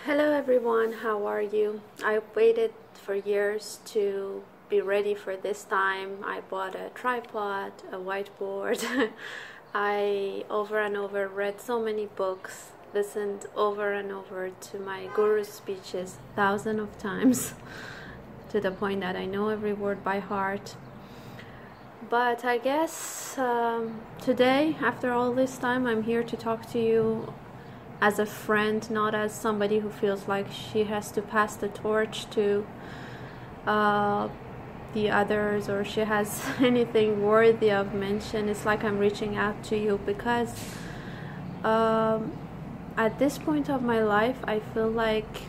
Hello everyone, how are you? I waited for years to be ready for this time. I bought a tripod, a whiteboard. I over and over read so many books, listened over and over to my guru's speeches thousands of times to the point that I know every word by heart. But I guess today, after all this time, I'm here to talk to you as a friend, not as somebody who feels like she has to pass the torch to the others, or she has anything worthy of mention. It's like I'm reaching out to you because at this point of my life, I feel like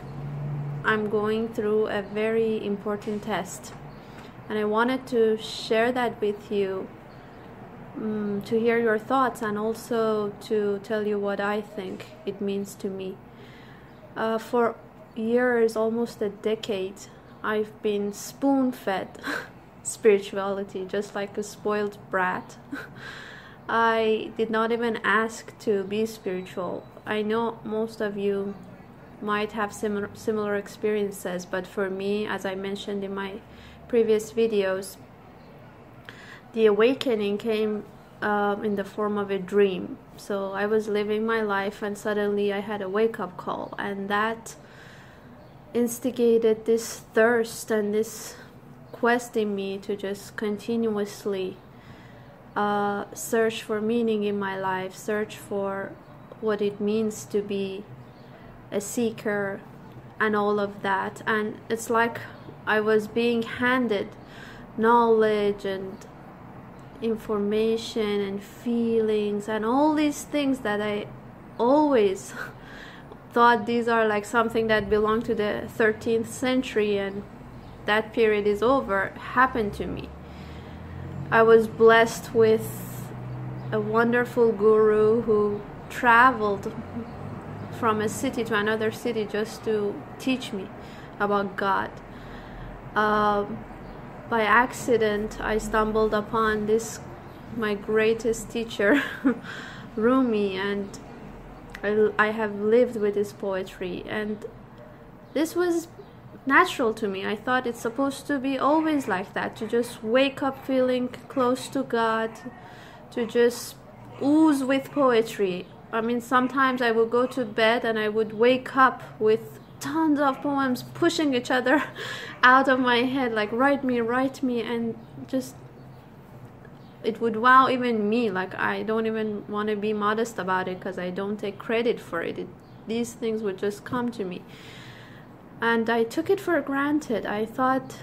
I'm going through a very important test, and I wanted to share that with you, to hear your thoughts and also to tell you what I think it means to me. For years, almost a decade, I've been spoon-fed spirituality, just like a spoiled brat. I did not even ask to be spiritual. I know most of you might have similar experiences, but for me, as I mentioned in my previous videos, the awakening came in the form of a dream. So I was living my life and suddenly I had a wake-up call, and that instigated this thirst and this quest in me to just continuously search for meaning in my life, search for what it means to be a seeker and all of that. And it's like I was being handed knowledge and information and feelings and all these things that I always thought these are like something that belonged to the 13th century and that period is over, happened to me. I was blessed with a wonderful guru who traveled from a city to another city just to teach me about God. By accident, I stumbled upon this, my greatest teacher, Rumi, and I have lived with his poetry, and this was natural to me. I thought it's supposed to be always like that, to just wake up feeling close to God, to just ooze with poetry. I mean, sometimes I would go to bed and I would wake up with tons of poems pushing each other out of my head, like write me, and just it would wow even me. Like, I don't even want to be modest about it because I don't take credit for it. These things would just come to me, and I took it for granted. I thought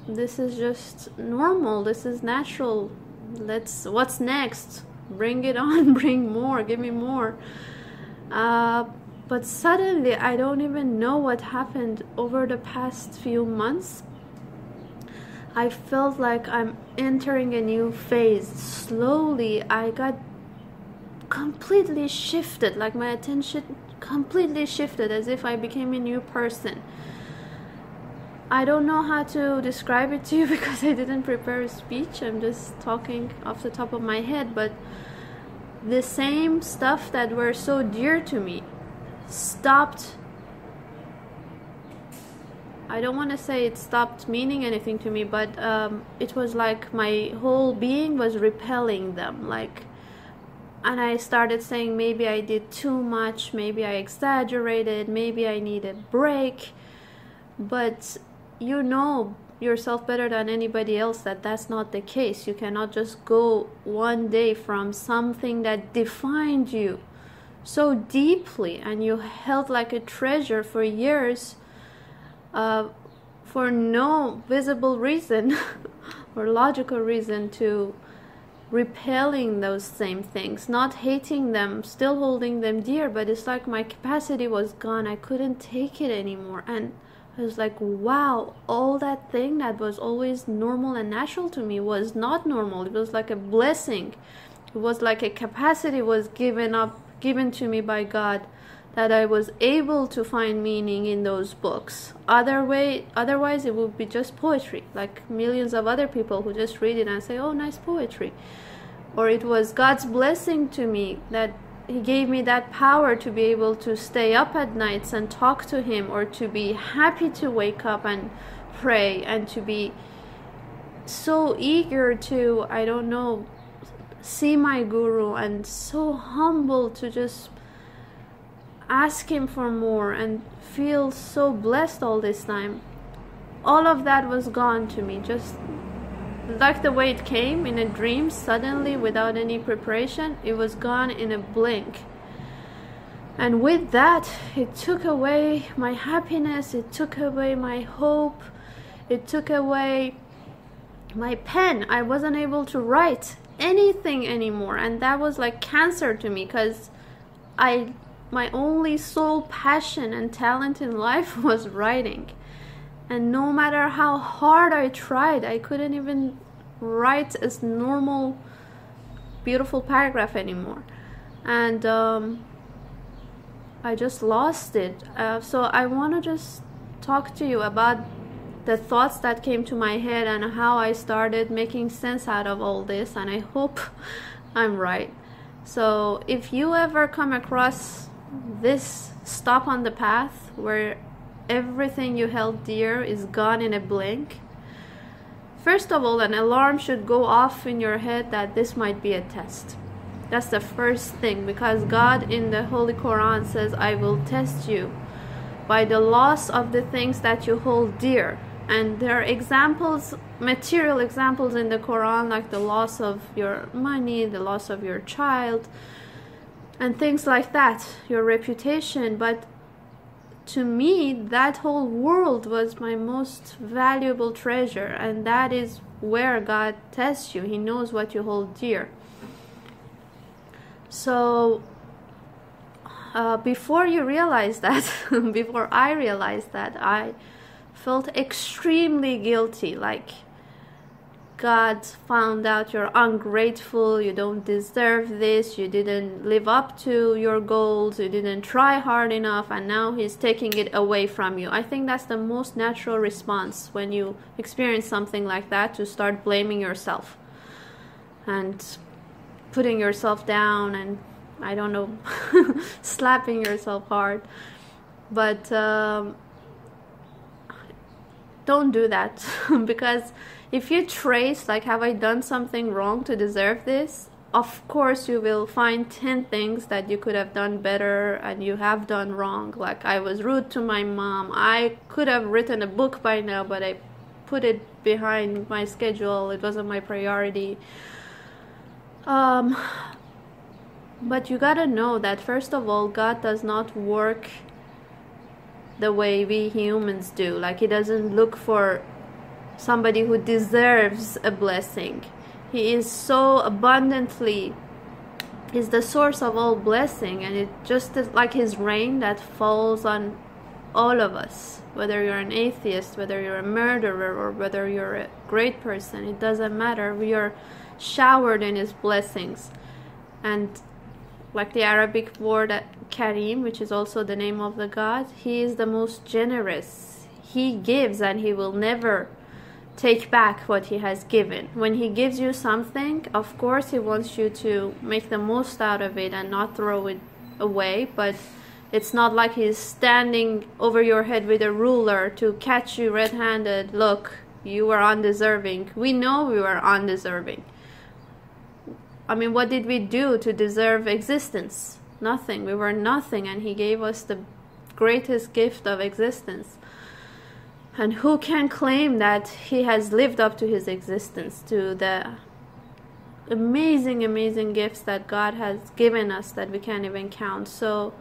this is just normal, this is natural. What's next? Bring it on, bring more, give me more. But suddenly, I don't even know what happened over the past few months. I felt like I'm entering a new phase. Slowly, I got completely shifted, like my attention completely shifted, as if I became a new person. I don't know how to describe it to you because I didn't prepare a speech. I'm just talking off the top of my head, but the same stuff that were so dear to me stopped. I don't want to say it stopped meaning anything to me, but it was like my whole being was repelling them, like, and I started saying maybe I did too much, maybe I exaggerated, maybe I need a break. But you know yourself better than anybody else that that's not the case. You cannot just go one day from something that defined you so deeply and you held like a treasure for years, for no visible reason or logical reason, to repelling those same things, not hating them, still holding them dear, but it's like my capacity was gone. I couldn't take it anymore, and I was like, wow, all that thing that was always normal and natural to me was not normal. It was like a blessing. It was like a capacity was given to me by God, that I was able to find meaning in those books. Otherwise it would be just poetry, like millions of other people who just read it and say, oh, nice poetry. Or it was God's blessing to me that he gave me that power to be able to stay up at nights and talk to him, or to be happy to wake up and pray, and to be so eager to, I don't know, see my guru, and so humble to just ask him for more and feel so blessed all this time. All of that was gone to me, just like the way it came in a dream, suddenly, without any preparation. It was gone in a blink. And with that, it took away my happiness, it took away my hope, it took away my pen. I wasn't able to write anything anymore, and that was like cancer to me, because my only sole passion and talent in life was writing. And no matter how hard I tried, I couldn't even write a normal, beautiful paragraph anymore. And I just lost it. So I want to just talk to you about the thoughts that came to my head and how I started making sense out of all this. And I hope I'm right. So if you ever come across this stop on the path where everything you held dear is gone in a blink, first of all, an alarm should go off in your head that this might be a test. That's the first thing, because God in the Holy Quran says, I will test you by the loss of the things that you hold dear. And there are examples, material examples in the Quran, like the loss of your money, the loss of your child, and things like that, your reputation. But to me, that whole world was my most valuable treasure, and that is where God tests you. He knows what you hold dear. So before you realize that, before I realized that, I felt extremely guilty, like God found out you're ungrateful, you don't deserve this, you didn't live up to your goals, you didn't try hard enough, and now he's taking it away from you. I think that's the most natural response when you experience something like that, to start blaming yourself and putting yourself down and, I don't know, slapping yourself hard. But don't do that. Because if you trace, like, have I done something wrong to deserve this? Of course you will find 10 things that you could have done better and you have done wrong. Like, I was rude to my mom. I could have written a book by now, but I put it behind my schedule. It wasn't my priority. But you gotta know that, first of all, God does not work the way we humans do. Like, he doesn't look for somebody who deserves a blessing. He is so abundantly, is the source of all blessing, and it just is like his rain that falls on all of us. Whether you're an atheist, whether you're a murderer, or whether you're a great person, it doesn't matter. We are showered in his blessings. And like the Arabic word Karim, which is also the name of the God, he is the most generous. He gives, and he will never take back what he has given. When he gives you something, of course he wants you to make the most out of it and not throw it away, but it's not like he's standing over your head with a ruler to catch you red-handed. Look, you were undeserving. We know we were undeserving. I mean, what did we do to deserve existence? Nothing. We were nothing, and he gave us the greatest gift of existence. And who can claim that he has lived up to his existence, to the amazing, amazing gifts that God has given us that we can't even count? So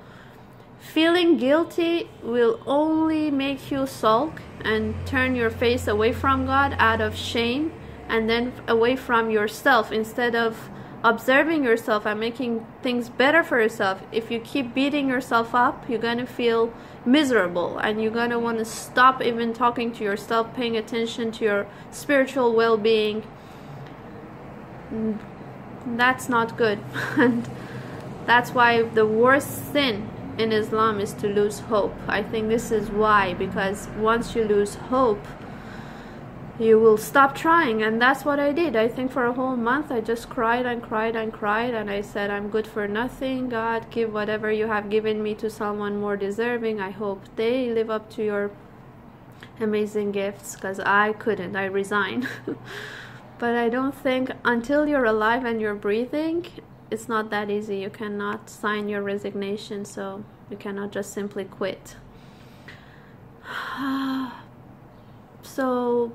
feeling guilty will only make you sulk and turn your face away from God out of shame, and then away from yourself, instead of observing yourself and making things better for yourself. If you keep beating yourself up, you're going to feel miserable, and you're going to want to stop even talking to yourself, paying attention to your spiritual well-being. That's not good. And that's why the worst sin in Islam is to lose hope. I think this is why, because once you lose hope, you will stop trying. And that's what I did. I think for a whole month I just cried and cried and cried, and I said, I'm good for nothing. God, give whatever you have given me to someone more deserving. I hope they live up to your amazing gifts, because I couldn't. I resigned. But I don't think, until you're alive and you're breathing, it's not that easy. You cannot sign your resignation, so you cannot just simply quit. So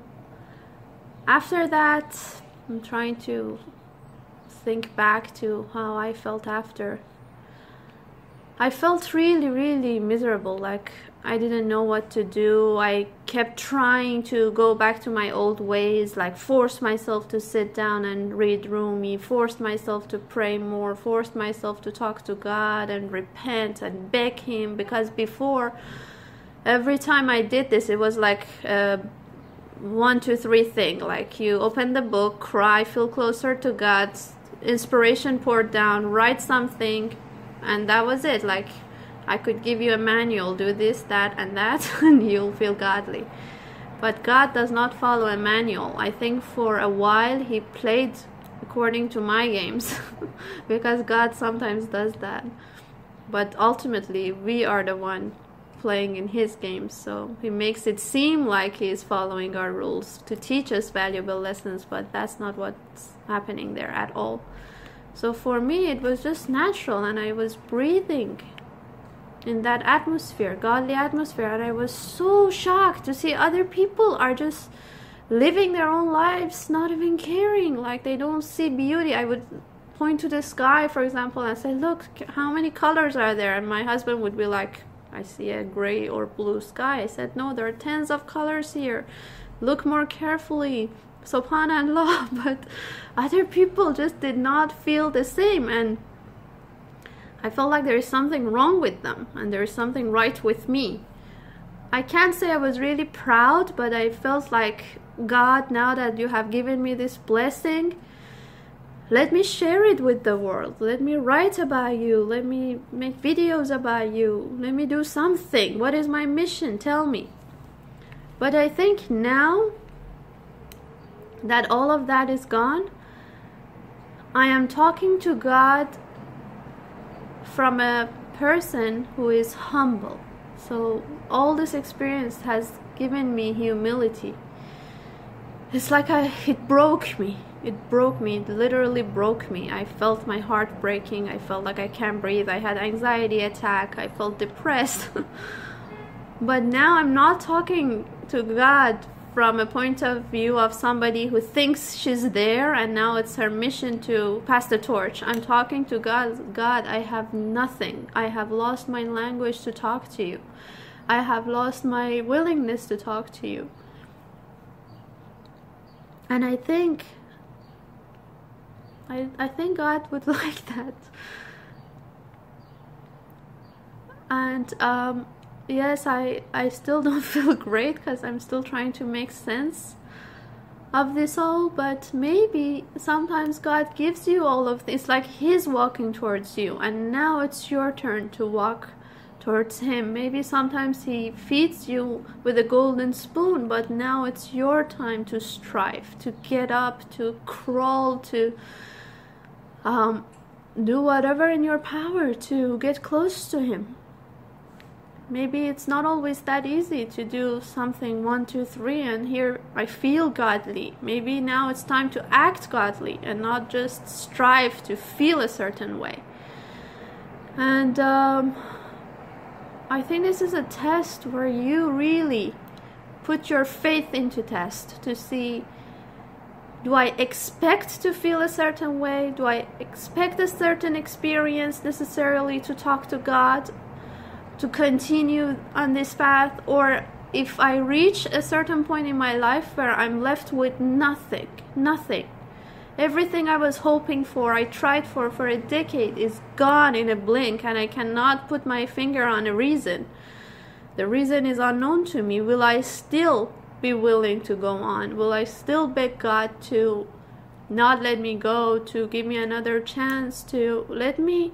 after that, I'm trying to think back to how I felt after. I felt really, really miserable. Like, I didn't know what to do. I kept trying to go back to my old ways, like force myself to sit down and read Rumi, forced myself to pray more, forced myself to talk to God and repent and beg Him. Because before, every time I did this, it was like 1, 2, 3 thing. Like, you open the book, cry, feel closer to God, inspiration poured down, write something, and that was it. Like, I could give you a manual, do this, that, and that, and you'll feel godly. But God does not follow a manual. I think for a while He played according to my games, because God sometimes does that. But ultimately, we are the one playing in His games. So He makes it seem like He is following our rules to teach us valuable lessons, but that's not what's happening there at all. So for me, it was just natural, and I was breathing in that atmosphere, godly atmosphere, and I was so shocked to see other people are just living their own lives, not even caring, like they don't see beauty. I would point to the sky, for example, and say, look, how many colors are there? And my husband would be like, I see a gray or blue sky. I said, no, there are tens of colors here. Look more carefully. Subhanallah. But other people just did not feel the same, and I felt like there is something wrong with them and there is something right with me. I can't say I was really proud, but I felt like, God, now that you have given me this blessing, let me share it with the world. Let me write about you. Let me make videos about you. Let me do something. What is my mission? Tell me. But I think now that all of that is gone, I am talking to God from a person who is humble. So all this experience has given me humility. It's like it broke me. It broke me. It literally broke me. I felt my heart breaking. I felt like I can't breathe. I had anxiety attack. I felt depressed. But now I'm not talking to God from a point of view of somebody who thinks she's there and now it's her mission to pass the torch. I'm talking to God. God, I have nothing. I have lost my language to talk to you. I have lost my willingness to talk to you. And I think God would like that. And yes, I still don't feel great because I'm still trying to make sense of this all, but maybe sometimes God gives you all of this, like He's walking towards you, and now it's your turn to walk towards Him. Maybe sometimes He feeds you with a golden spoon, but now it's your time to strive, to get up, to crawl, to do whatever in your power to get close to Him. Maybe it's not always that easy to do something 1, 2, 3 and here I feel godly. Maybe now it's time to act godly and not just strive to feel a certain way. And I think this is a test where you really put your faith into test to see, do I expect to feel a certain way? Do I expect a certain experience necessarily to talk to God, to continue on this path? Or if I reach a certain point in my life where I'm left with nothing, everything I was hoping for, I tried for a decade is gone in a blink, and I cannot put my finger on a reason. The reason is unknown to me. Will I still be willing to go on? Will I still beg God to not let me go, to give me another chance, to let me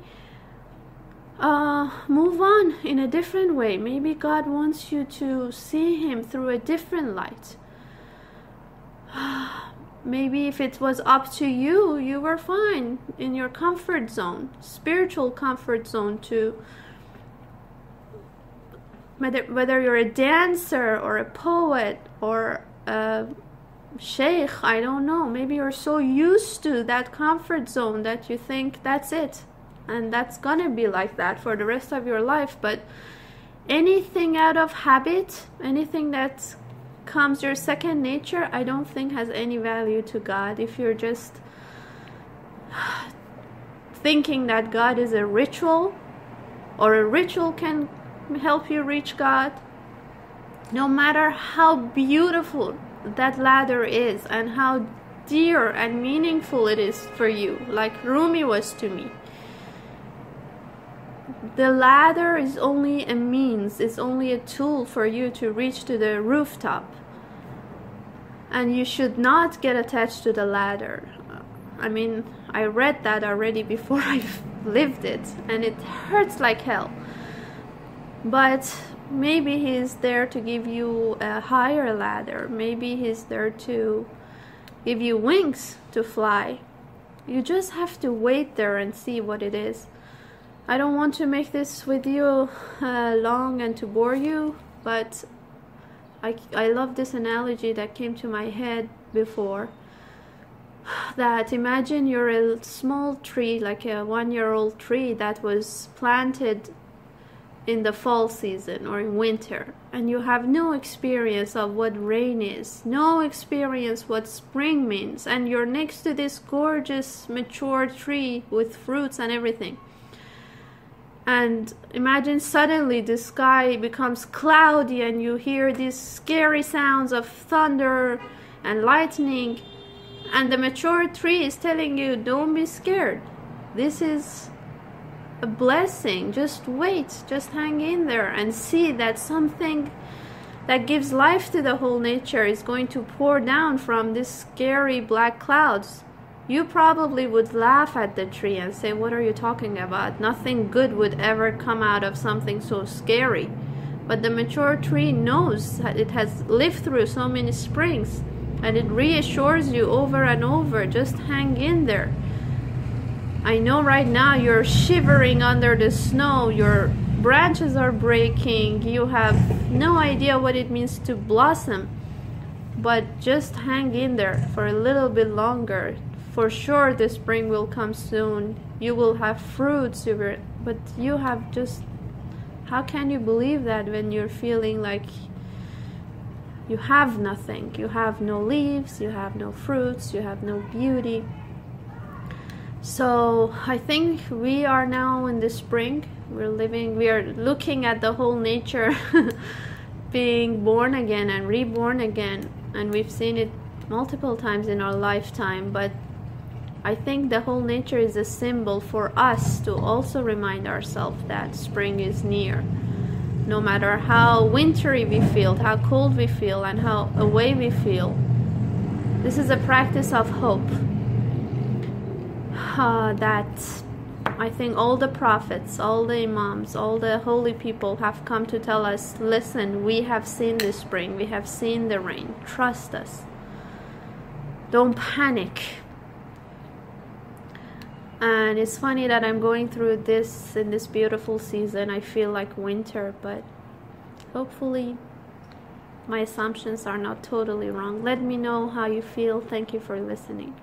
move on in a different way? Maybe God wants you to see Him through a different light. Maybe if it was up to you, you were fine in your comfort zone, spiritual comfort zone, to whether you're a dancer or a poet or a sheikh, I don't know. Maybe you're so used to that comfort zone that you think that's it, and that's gonna be like that for the rest of your life. But anything out of habit, anything that comes your second nature, I don't think has any value to God. If you're just thinking that God is a ritual, or a ritual can help you reach God, no matter how beautiful that ladder is and how dear and meaningful it is for you, like Rumi was to me, the ladder is only a means, it's only a tool for you to reach to the rooftop. And you should not get attached to the ladder. I mean, I read that already before I lived it, and it hurts like hell. But maybe he's there to give you a higher ladder. Maybe he's there to give you wings to fly. You just have to wait there and see what it is. I don't want to make this video long and to bore you, but I love this analogy that came to my head before. That imagine you're a small tree, like a 1-year-old tree that was planted in the fall season or in winter, and you have no experience of what rain is, no experience what spring means, and you're next to this gorgeous mature tree with fruits and everything. And imagine suddenly the sky becomes cloudy and you hear these scary sounds of thunder and lightning, and the mature tree is telling you, don't be scared, this is a blessing, just wait, just hang in there and see that something that gives life to the whole nature is going to pour down from these scary black clouds. You probably would laugh at the tree and say, what are you talking about? Nothing good would ever come out of something so scary. But the mature tree knows that it has lived through so many springs, and it reassures you over and over, just hang in there. I know right now you're shivering under the snow, your branches are breaking, you have no idea what it means to blossom, but just hang in there for a little bit longer. For sure the spring will come soon, you will have fruits, but you have just, how can you believe that when you're feeling like you have nothing? You have no leaves, you have no fruits, you have no beauty. So I think we are now in the spring. We are looking at the whole nature being born again and reborn again, and we've seen it multiple times in our lifetime. But I think the whole nature is a symbol for us to also remind ourselves that spring is near. No matter how wintry we feel, how cold we feel, and how away we feel, this is a practice of hope. That I think all the prophets, all the imams, all the holy people have come to tell us, listen, we have seen the spring, we have seen the rain, trust us, don't panic. And it's funny that I'm going through this in this beautiful season. I feel like winter, but hopefully my assumptions are not totally wrong. Let me know how you feel. Thank you for listening.